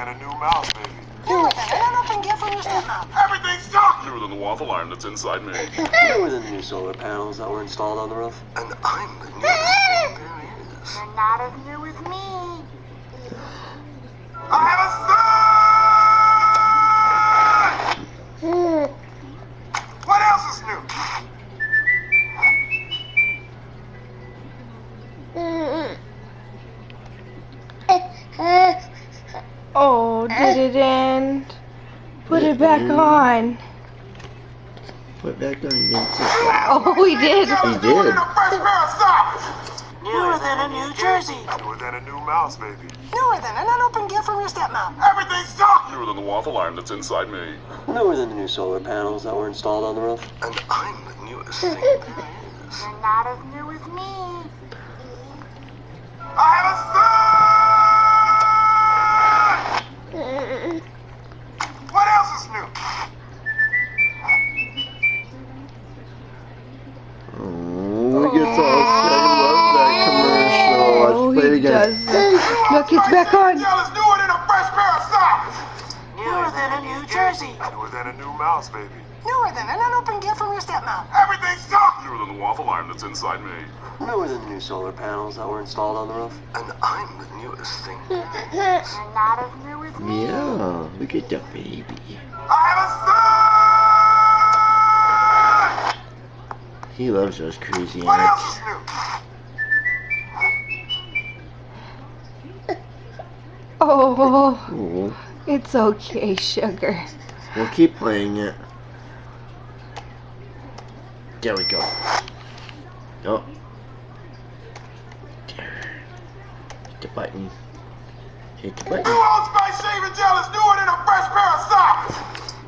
than a new mouse, baby. Newer than an unopened gift from your stepmom. Everything's stuck! Newer than the waffle iron that's inside me. Newer than the new solar panels that were installed on the roof. And I'm the newest thing there is. You're not as new as me. I have a son! What else is new? Oh, did it end? Put it back on. Put it back on, Vincent. Oh, he did. He Newer did. than a fresh pair of socks! Newer than a New Jersey. Newer than a new mouse, baby. Newer than an unopened gift from your stepmom. Everything's stuck! Newer than the waffle iron that's inside me. Newer than the new solar panels that were installed on the roof. And I'm the newest thing there is. You're not as new as me. I have a son! What else is new? Oh, he gets all upset. I love that commercial. Let's Oh, play it he again. doesn't. Look, it's back on. Gel is newer than a fresh pair of socks! Newer than a New Jersey. Newer than a new mouse, baby. Newer than an unopened gift from your stepmom. Everything's stuck! Newer than the waffle iron that's inside me. Newer than the new solar panels that were installed on the roof. And I'm the newest thing there is. You're not as new as me. Yeah, look at the baby. I have a son! He loves those crazy What else ants. is new? Oh, Oh, it's okay, sugar. we'll keep playing it. There we go. Oh. There. Hit the button. Hit the New button. Old Spice shaving gel is newer than a fresh pair of socks!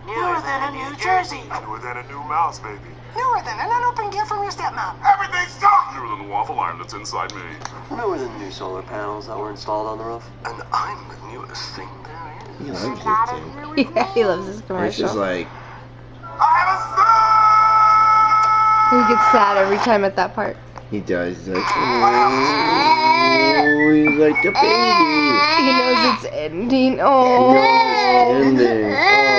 Newer than a New Jersey. Newer than a new mouse, baby. Newer than an unopened gift from your stepmom. Everything's stuck! Newer than the waffle iron that's inside me. Newer than the new solar panels that were installed on the roof. And I'm the newest thing there is. He loves You're it not as too. new as Yeah, he me. loves this This is commercial. like, I have a He gets sad every time at that part. he does. He's like, oh, he's like the baby. He knows it's ending. He knows Oh. it's ending. Oh.